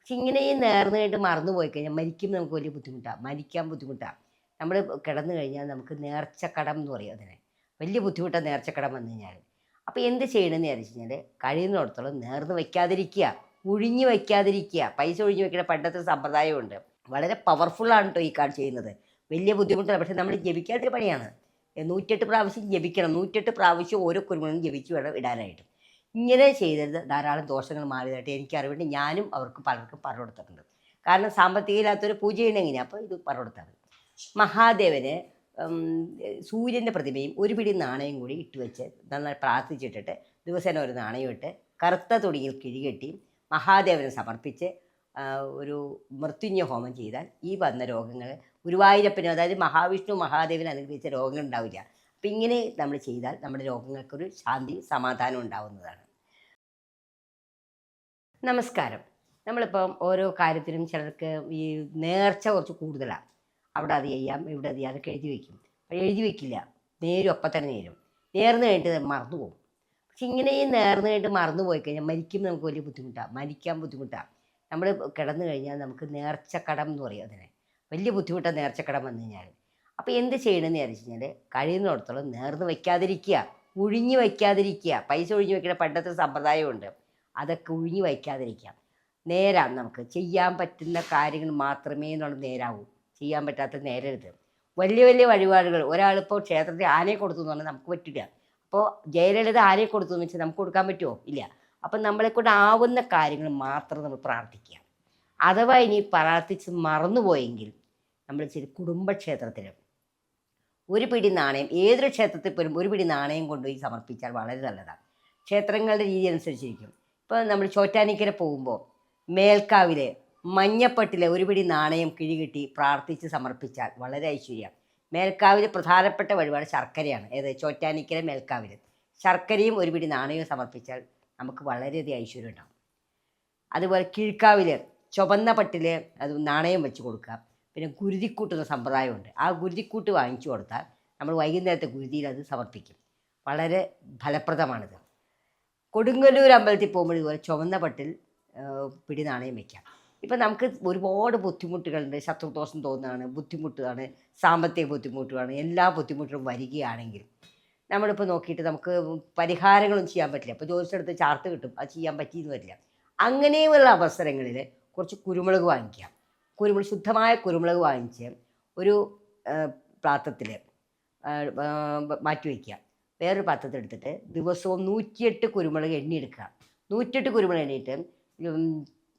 പക്ഷെ ഇങ്ങനെ ഈ നേർന്നുകഴിഞ്ഞിട്ട് മറന്നു പോയി കഴിഞ്ഞാൽ മരിക്കുമ്പോൾ നമുക്ക് വലിയ ബുദ്ധിമുട്ടാണ്, മരിക്കാൻ ബുദ്ധിമുട്ടാണ്. നമ്മൾ കിടന്നു കഴിഞ്ഞാൽ നമുക്ക് നേർച്ചക്കടം എന്ന് പറയും അതിനെ. വലിയ ബുദ്ധിമുട്ടാണ് നേർച്ചക്കടം വന്നു കഴിഞ്ഞാൽ. അപ്പോൾ എന്ത് ചെയ്യണമെന്ന് വിചാരിച്ചു കഴിഞ്ഞാൽ കഴിയുന്നിടത്തോളം നേർന്ന് വയ്ക്കാതിരിക്കുക, ഒഴിഞ്ഞു വയ്ക്കാതിരിക്കുക. പൈസ ഒഴിഞ്ഞു വയ്ക്കുന്ന പണ്ടത്തെ സമ്പ്രദായമുണ്ട്. വളരെ പവർഫുള്ളാണ് കേട്ടോ ഈ കാർഡ് ചെയ്യുന്നത്. വലിയ ബുദ്ധിമുട്ടല്ല, പക്ഷെ നമ്മൾ ജപിക്കാത്തൊരു പണിയാണ്. 108 പ്രാവശ്യം ജപിക്കണം. 108 പ്രാവശ്യം ഓരോ കുരുമുളകും ജപിച്ച് വേണം ഇടാനായിട്ട്. ഇങ്ങനെ ചെയ്തത് ധാരാളം ദോഷങ്ങൾ മാറിയതായിട്ട് എനിക്കറിവുണ്ട്. ഞാനും അവർക്ക് പലർക്കും പറഞ്ഞു കൊടുത്തിട്ടുണ്ട്. കാരണം സാമ്പത്തികമില്ലാത്തൊരു പൂജ ചെയ്യണം എങ്ങനെയാണ്, അപ്പോൾ ഇത് പറഞ്ഞു കൊടുത്തത്. മഹാദേവന് സൂര്യൻ്റെ പ്രതിമയും ഒരു പിടി നാണയം കൂടി ഇട്ട് വെച്ച് നന്നായി പ്രാർത്ഥിച്ചിട്ടിട്ട് ദിവസേന ഒരു നാണയം ഇട്ട് കറുത്ത തുണിയിൽ കിഴികെട്ടി മഹാദേവനെ സമർപ്പിച്ച് ഒരു മൃത്യുഞ്ജയ ഹോമം ചെയ്താൽ ഈ വന്ന രോഗങ്ങൾ ഗുരുവായൂരപ്പന്, അതായത് മഹാവിഷ്ണു മഹാദേവന് അനുഗ്രഹിച്ച രോഗങ്ങൾ ഉണ്ടാവില്ല. അപ്പം ഇങ്ങനെ നമ്മൾ ചെയ്താൽ നമ്മുടെ രോഗങ്ങൾക്കൊരു ശാന്തി സമാധാനം ഉണ്ടാവുന്നതാണ്. നമസ്കാരം. നമ്മളിപ്പം ഓരോ കാര്യത്തിനും ചിലർക്ക് ഈ നേർച്ച കുറച്ച് കൂടുതലാണ്. അവിടെ അത് ചെയ്യാം, ഇവിടെ അത് ചെയ്യാം, അതൊക്കെ എഴുതി വയ്ക്കും. അപ്പോൾ എഴുതി വയ്ക്കില്ല, നേരും അപ്പം തന്നെ നേരും. നേർന്ന് കഴിഞ്ഞിട്ട് മറന്നു പോകും. പക്ഷെ ഇങ്ങനെ ഈ നേർന്ന് കഴിഞ്ഞിട്ട് മറന്നു പോയി കഴിഞ്ഞാൽ മരിക്കുമ്പോൾ നമുക്ക് വലിയ ബുദ്ധിമുട്ടാണ്, മരിക്കാൻ ബുദ്ധിമുട്ടാണ്. നമ്മൾ കിടന്നു കഴിഞ്ഞാൽ നമുക്ക് നേർച്ചക്കടം എന്ന് പറയും അതിനെ. വലിയ ബുദ്ധിമുട്ടാണ് നേർച്ചക്കടം വന്നു കഴിഞ്ഞാൽ. അപ്പോൾ എന്ത് ചെയ്യണമെന്ന് വിചാരിച്ചു കഴിഞ്ഞാൽ കഴിയുന്നിടത്തോളം നേർന്ന് വയ്ക്കാതിരിക്കുക, ഒഴിഞ്ഞു വയ്ക്കാതിരിക്കുക. പൈസ ഒഴിഞ്ഞു വയ്ക്കുന്ന പണ്ടത്തെ സമ്പ്രദായമുണ്ട്, അതൊക്കെ ഒഴിഞ്ഞു വയ്ക്കാതിരിക്കുക. നേരാം, നമുക്ക് ചെയ്യാൻ പറ്റുന്ന കാര്യങ്ങൾ മാത്രമേ നമ്മൾ നേരാവൂ. ചെയ്യാൻ പറ്റാത്ത നേരരുത്. വലിയ വലിയ വഴിപാടുകൾ, ഒരാളിപ്പോൾ ക്ഷേത്രത്തിൽ ആനയെ കൊടുത്തു എന്ന് പറഞ്ഞാൽ നമുക്ക് പറ്റില്ല. അപ്പോൾ ജയലളിത ആനയെ കൊടുത്തു എന്ന് വെച്ചാൽ നമുക്ക് കൊടുക്കാൻ പറ്റുമോ? ഇല്ല. അപ്പം നമ്മളെക്കൊണ്ട് ആവുന്ന കാര്യങ്ങൾ മാത്രം നമ്മൾ പ്രാർത്ഥിക്കുക. അഥവാ ഇനി പ്രാർത്ഥിച്ച് മറന്നുപോയെങ്കിൽ നമ്മൾ ശരി കുടുംബക്ഷേത്രത്തിൽ ഒരു പിടി നാണയം, ഏതൊരു ക്ഷേത്രത്തിൽ പോലും ഒരു പിടി നാണയം കൊണ്ടുപോയി സമർപ്പിച്ചാൽ വളരെ നല്ലതാണ്. ക്ഷേത്രങ്ങളുടെ രീതി അനുസരിച്ചിരിക്കും. ഇപ്പോൾ നമ്മൾ ചോറ്റാനിക്കര പോകുമ്പോൾ മേൽക്കാവിലെ മഞ്ഞപ്പട്ടിലെ ഒരു പിടി നാണയം കിഴികിട്ടി പ്രാർത്ഥിച്ച് സമർപ്പിച്ചാൽ വളരെ ഐശ്വര്യം. മേൽക്കാവിൽ പ്രധാനപ്പെട്ട വഴിപാട് ശർക്കരയാണ്. ഏത്? ചോറ്റാനിക്കര മേൽക്കാവിൽ ശർക്കരയും ഒരു പിടി നാണയവും സമർപ്പിച്ചാൽ നമുക്ക് വളരെയധികം ഐശ്വര്യം ഉണ്ടാകും. അതുപോലെ കീഴ്ക്കാവിൽ ചുവന്ന പട്ടിൽ അത് നാണയം വെച്ച് കൊടുക്കുക. പിന്നെ ഗുരുതിക്കൂട്ടുന്ന സമ്പ്രദായമുണ്ട്. ആ ഗുരുതിക്കൂട്ട് വാങ്ങിച്ചു കൊടുത്താൽ നമ്മൾ വൈകുന്നേരത്തെ ഗുരുതിയിൽ അത് സമർപ്പിക്കും. വളരെ ഫലപ്രദമാണിത്. കൊടുങ്ങല്ലൂർ അമ്പലത്തിൽ പോകുമ്പോൾ ഇതുപോലെ ചുവന്ന പട്ടിൽ പിടി നാണയം വയ്ക്കാം. ഇപ്പം നമുക്ക് ഒരുപാട് ബുദ്ധിമുട്ടുകളുണ്ട്. ശത്രുദോഷം തോന്നുകയാണ്, ബുദ്ധിമുട്ടാണ്, സാമ്പത്തിക ബുദ്ധിമുട്ടുകളാണ്. എല്ലാ ബുദ്ധിമുട്ടും വരികയാണെങ്കിൽ നമ്മളിപ്പോൾ നോക്കിയിട്ട് നമുക്ക് പരിഹാരങ്ങളും ചെയ്യാൻ പറ്റില്ല. ഇപ്പോൾ ജ്യോതിഷെടുത്ത് ചാർട്ട് കിട്ടും, അത് ചെയ്യാൻ പറ്റിയെന്ന് വരില്ല. അങ്ങനെയുള്ള അവസരങ്ങളിൽ കുറച്ച് കുരുമുളക് വാങ്ങിക്കാം. ശുദ്ധമായ കുരുമുളക് വാങ്ങിച്ച് ഒരു പാത്രത്തിൽ മാറ്റി വയ്ക്കുക. വേറൊരു പാത്രത്തിൽ എടുത്തിട്ട് ദിവസവും 108 കുരുമുളക് എണ്ണി എടുക്കുക. 108 കുരുമുളക് എണ്ണിയിട്ട്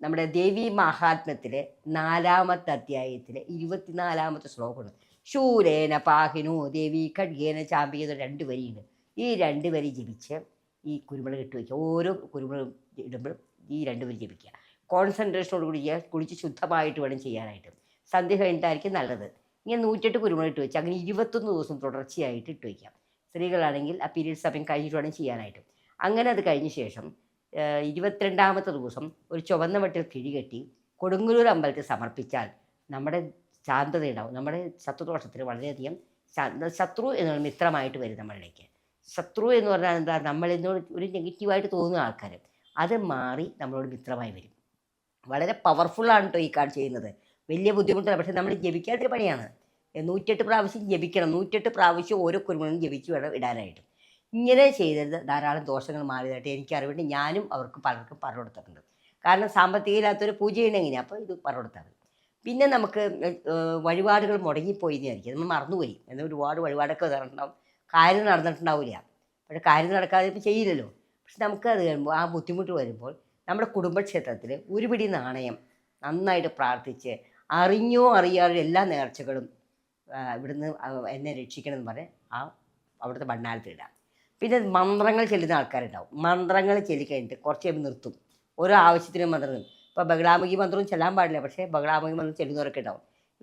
നമ്മുടെ ദേവി മഹാത്മ്യത്തിലെ 4ാമത്തെ അധ്യായത്തിലെ 24ാമത്തെ ശ്ലോകമാണ്. ശൂലേന പാഹിനോ ദേവി ഖഡ്ഗേന ചാമ്പിക്കുന്ന 2 വരിയുണ്ട്. ഈ 2 വരി ജപിച്ച് ഈ കുരുമുളക് ഇട്ട് വയ്ക്കുക. ഓരോ കുരുമുളക് ഇടുമ്പോഴും ഈ 2 വരി ജപിക്കുക. കോൺസെൻട്രേഷനോട് കൂടി കുളിച്ച് ശുദ്ധമായിട്ട് വേണം ചെയ്യാനായിട്ട്. സന്ധ്യ കഴിഞ്ഞിട്ടായിരിക്കും നല്ലത്. ഇങ്ങനെ 108 കുരുമുളക് ഇട്ട് വെച്ച് അങ്ങനെ 21 ദിവസം തുടർച്ചയായിട്ട് ഇട്ട് വയ്ക്കാം. സ്ത്രീകളാണെങ്കിൽ ആ പീരീഡ് സമയം കഴിഞ്ഞിട്ട് വേണം ചെയ്യാനായിട്ട്. അങ്ങനെ അത് കഴിഞ്ഞ ശേഷം 22ാമത്തെ ദിവസം ഒരു ചുവന്ന വട്ടിൽ കിഴികെട്ടി കൊടുങ്ങല്ലൂർ അമ്പലത്തിൽ സമർപ്പിച്ചാൽ നമ്മുടെ ശാന്തതയുണ്ടാവും. നമ്മുടെ ശത്രുദോഷത്തിന് വളരെയധികം ശത്രു എന്നുള്ള മിത്രമായിട്ട് വരും നമ്മളിലേക്ക്. ശത്രു എന്ന് പറഞ്ഞാൽ എന്താ? നമ്മളിന്നോട് ഒരു നെഗറ്റീവായിട്ട് തോന്നുന്ന ആൾക്കാർ അത് മാറി നമ്മളോട് മിത്രമായി വരും. വളരെ പവർഫുള്ളാണ് കേട്ടോ ഈ കാർഡ് ചെയ്യുന്നത്. വലിയ ബുദ്ധിമുട്ടല്ല, പക്ഷെ നമ്മൾ ജപിക്കാത്തൊരു പണിയാണ്. 108 പ്രാവശ്യം ജപിക്കണം. 108 പ്രാവശ്യം ഓരോ കുരുമുളകും ജപിച്ച് വേണം ഇടാനായിട്ട്. ഇങ്ങനെ ചെയ്തത് ധാരാളം ദോഷങ്ങൾ മാറിയതായിട്ട് എനിക്കറിവുണ്ട്. ഞാനും അവർക്ക് പലർക്കും പറഞ്ഞു കൊടുത്തിട്ടുണ്ട്. കാരണം സാമ്പത്തികമില്ലാത്തൊരു പൂജ ചെയ്യണം എങ്ങനെയാണ്, അപ്പോൾ ഇത് പറഞ്ഞു കൊടുത്തത്. പിന്നെ നമുക്ക് വഴിപാടുകൾ മുടങ്ങിപ്പോയി എന്നായിരിക്കും, നമ്മൾ മറന്നുപോയി. എന്നാൽ ഒരുപാട് വഴിപാടൊക്കെ നടന്നിട്ടുണ്ടാവും, കാര്യം നടന്നിട്ടുണ്ടാവില്ല. പക്ഷേ കാര്യം നടക്കാതെ ഇപ്പോൾ ചെയ്യില്ലല്ലോ. പക്ഷെ നമുക്കത് കഴിയുമ്പോൾ ആ ബുദ്ധിമുട്ട് വരുമ്പോൾ നമ്മുടെ കുടുംബക്ഷേത്രത്തിൽ ഒരു പിടി നാണയം നന്നായിട്ട് പ്രാർത്ഥിച്ച് അറിഞ്ഞോ അറിയാതെ എല്ലാ നേർച്ചകളും ഇവിടുന്ന് എന്നെ രക്ഷിക്കണമെന്ന് പറഞ്ഞ് അവിടുത്തെ ഭണ്ഡാരത്തിലിടാം. പിന്നെ മന്ത്രങ്ങൾ ചെല്ലുന്ന ആൾക്കാരുണ്ടാവും. മന്ത്രങ്ങൾ ചൊല്ലിക്കഴിഞ്ഞിട്ട് കുറച്ച് കഴിയുമ്പോൾ നിർത്തും. ഓരോ ആവശ്യത്തിനും മന്ത്രം. ഇപ്പോൾ ബഹളാമുഖി മന്ത്രവും ചെല്ലാൻ പാടില്ല, പക്ഷേ ബഹളാമുഖി മന്ത്രം ചെല്ലുന്നവരൊക്കെ ഉണ്ടാവും.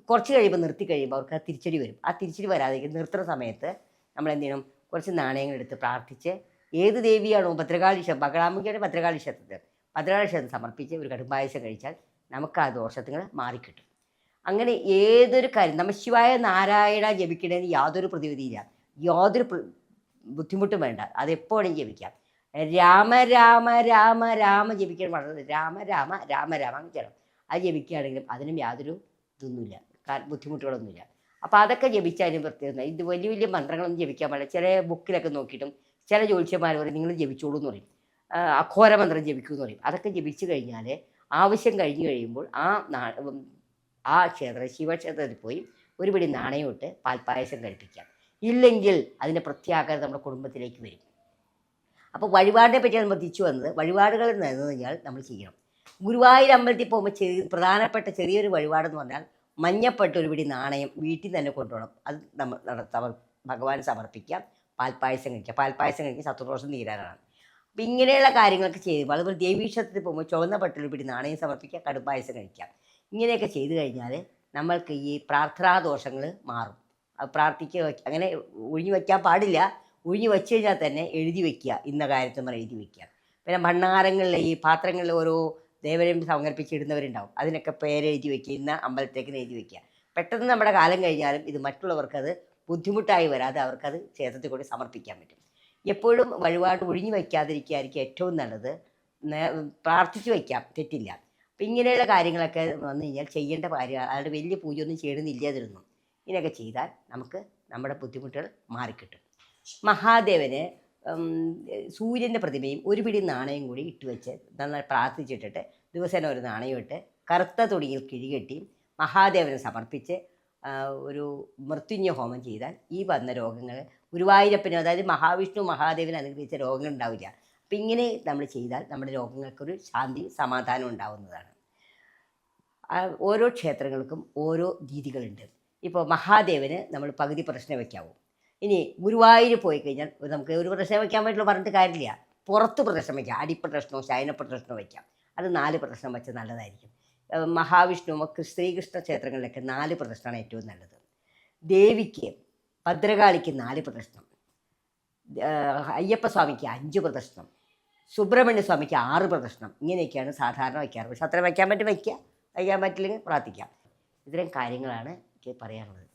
കുറച്ച് കഴിയുമ്പോൾ നിർത്തി കഴിയുമ്പോൾ അവർക്ക് ആ തിരിച്ചടി വരും. ആ തിരിച്ചടി വരാതെ നിർത്തുന്ന സമയത്ത് നമ്മൾ എന്ത് ചെയ്യണം? കുറച്ച് നാണയങ്ങൾ എടുത്ത് പ്രാർത്ഥിച്ച് ഏത് ദേവിയാണോ ബഹളാമുഖിയുടെ ഭദ്രകാളി ക്ഷേത്രത്തിൽ സമർപ്പിച്ച് ഒരു കടുംപായസം കഴിച്ചാൽ നമുക്ക് ആ ദോഷങ്ങൾ മാറിക്കിട്ടും. അങ്ങനെ ഏതൊരു കാര്യം നമഃശിവായ നാരായണ ജപിക്കണമെന്ന് യാതൊരു പ്രതിവിധിയില്ല, യാതൊരു ബുദ്ധിമുട്ടും വേണ്ട. അതെപ്പോഴും ജപിക്കാം. രാമ രാമ രാമ രാമ ജപിക്കാൻ വളരെ രാമ രാമ രാമ രാമ ചെയ്യണം. അത് ജപിക്കുകയാണെങ്കിലും അതിനും യാതൊരു ഇതൊന്നുമില്ല, ബുദ്ധിമുട്ടുകളൊന്നുമില്ല. അപ്പോൾ അതൊക്കെ ജപിച്ചാലും പ്രത്യേകത ഇത് വലിയ വലിയ മന്ത്രങ്ങളൊന്നും ജപിക്കാൻ പാടില്ല. ചില ബുക്കിലൊക്കെ നോക്കിയിട്ടും ചില ജ്യോത്സ്യന്മാർ പറയും നിങ്ങൾ ജപിച്ചോളൂ എന്ന് പറയും, അഘോര മന്ത്രം ജപിക്കൂ എന്ന് പറയും. അതൊക്കെ ജപിച്ചു കഴിഞ്ഞാൽ ആവശ്യം കഴിഞ്ഞ് കഴിയുമ്പോൾ ആ ശിവക്ഷേത്രത്തിൽ പോയി ഒരു പിടി നാണയം ഇട്ട് പാൽപ്പായസം കഴിപ്പിക്കാം. ഇല്ലെങ്കിൽ അതിൻ്റെ പ്രത്യാഘാതം നമ്മുടെ കുടുംബത്തിലേക്ക് വരും. അപ്പോൾ വഴിപാടിനെ പറ്റി നമ്മൾ തിരിച്ചു വന്നത്, വഴിപാടുകൾ എന്ന് കഴിഞ്ഞാൽ നമ്മൾ ചെയ്യണം. ഗുരുവായൂർ അമ്പലത്തിൽ പോകുമ്പോൾ പ്രധാനപ്പെട്ട ചെറിയൊരു വഴിപാടെന്ന് പറഞ്ഞാൽ മഞ്ഞപ്പെട്ട് ഒരു പിടി നാണയം വീട്ടിൽ തന്നെ കൊണ്ടുപോകണം. അത് നമ്മൾ ഭഗവാൻ സമർപ്പിക്കാം, പാൽപ്പായസം കഴിക്കുക. പാൽപ്പായസം കഴിക്കുക ശത്രുദോഷം തീരാനാണ്. അപ്പം ഇങ്ങനെയുള്ള കാര്യങ്ങളൊക്കെ ചെയ്യുമ്പോൾ, അതുപോലെ ദേവീക്ഷേത്രത്തിൽ പോകുമ്പോൾ ചുവന്ന പട്ടൊരു പിടി നാണയം സമർപ്പിക്കുക, കടുപ്പായസം കഴിക്കാം. ഇങ്ങനെയൊക്കെ ചെയ്തു കഴിഞ്ഞാൽ നമ്മൾക്ക് ഈ പ്രാർത്ഥനാദോഷങ്ങൾ മാറും. അത് പ്രാർത്ഥിക്കുക, അങ്ങനെ ഒഴിഞ്ഞു വയ്ക്കാൻ പാടില്ല. ഒഴിഞ്ഞു വെച്ച് കഴിഞ്ഞാൽ തന്നെ എഴുതി വയ്ക്കുക, ഇന്ന കാര്യത്തിൽ നമ്മൾ എഴുതി വയ്ക്കുക. പിന്നെ ഭണ്ഡാരങ്ങളിൽ ഈ പാത്രങ്ങളിൽ ഓരോ ദേവനും സമർപ്പിച്ചിടുന്നവരുണ്ടാവും, അതിനൊക്കെ പേരെഴുതി വയ്ക്കുക, ഇന്ന അമ്പലത്തേക്ക് എഴുതി വയ്ക്കുക. പെട്ടെന്ന് നമ്മുടെ കാലം കഴിഞ്ഞാലും ഇത് മറ്റുള്ളവർക്കത് ബുദ്ധിമുട്ടായി വരാതെ അവർക്കത് ക്ഷേത്രത്തിൽ കൂടി സമർപ്പിക്കാൻ പറ്റും. എപ്പോഴും വഴിപാട് ഒഴിഞ്ഞു വയ്ക്കാതിരിക്കുകയായിരിക്കും ഏറ്റവും നല്ലത്. പ്രാർത്ഥിച്ചു വയ്ക്കാം, തെറ്റില്ല. അപ്പം ഇങ്ങനെയുള്ള കാര്യങ്ങളൊക്കെ വന്നു കഴിഞ്ഞാൽ ചെയ്യേണ്ട കാര്യം, അയാളുടെ വലിയ പൂജയൊന്നും ചെയ്യണമെന്നില്ല അതിലൊന്നും. ഇങ്ങനെയൊക്കെ ചെയ്താൽ നമുക്ക് നമ്മുടെ ബുദ്ധിമുട്ടുകൾ മാറിക്കിട്ടും. മഹാദേവന് സൂര്യൻ്റെ പ്രതിമയും ഒരു പിടി നാണയം കൂടി ഇട്ട് വെച്ച് നന്നായി പ്രാർത്ഥിച്ചിട്ടിട്ട് ദിവസേന ഒരു നാണയം ഇട്ട് കറുത്ത തുണിയിൽ കിഴികെട്ടി മഹാദേവന് സമർപ്പിച്ച് ഒരു മൃത്യുഞ്ജയ ഹോമം ചെയ്താൽ ഈ വന്ന രോഗങ്ങൾ ഗുരുവായൂരപ്പന്, അതായത് മഹാവിഷ്ണു മഹാദേവന് അനുഗ്രഹിച്ച രോഗങ്ങൾ ഉണ്ടാവില്ല. അപ്പം ഇങ്ങനെ നമ്മൾ ചെയ്താൽ നമ്മുടെ രോഗങ്ങൾക്കൊരു ശാന്തി സമാധാനം ഉണ്ടാവുന്നതാണ്. ഓരോ ക്ഷേത്രങ്ങൾക്കും ഓരോ രീതികളുണ്ട്. ഇപ്പോൾ മഹാദേവന് നമ്മൾ പകുതി പ്രശ്നം വയ്ക്കാവൂ. ഇനി ഗുരുവായൂർ പോയി കഴിഞ്ഞാൽ നമുക്ക് ഒരു പ്രദക്ഷിണം വയ്ക്കാൻ പറ്റുള്ളൂ, പറഞ്ഞിട്ട് കാര്യമില്ല. പുറത്ത് പ്രദക്ഷിണം വയ്ക്കാം, അടിപ്രദക്ഷിണമോ ശയനപ്രദക്ഷിണമോ വയ്ക്കാം. അത് 4 പ്രദക്ഷിണം വെച്ചാൽ നല്ലതായിരിക്കും. മഹാവിഷ്ണു ശ്രീകൃഷ്ണ ക്ഷേത്രങ്ങളിലൊക്കെ 4 പ്രദക്ഷിണമാണ് ഏറ്റവും നല്ലത്. ദേവിക്ക് ഭദ്രകാളിക്ക് 4 പ്രദക്ഷിണം, അയ്യപ്പസ്വാമിക്ക് 5 പ്രദക്ഷിണം, സുബ്രഹ്മണ്യ സ്വാമിക്ക് 6 പ്രദക്ഷിണം. ഇങ്ങനെയൊക്കെയാണ് സാധാരണ വയ്ക്കാറ്. പക്ഷെ അത്ര വയ്ക്കാൻ പറ്റും വയ്ക്കുക, വയ്ക്കാൻ പറ്റില്ലെങ്കിൽ പ്രാർത്ഥിക്കാം. ഇത്തരം കാര്യങ്ങളാണ് എനിക്ക് പറയാനുള്ളത്.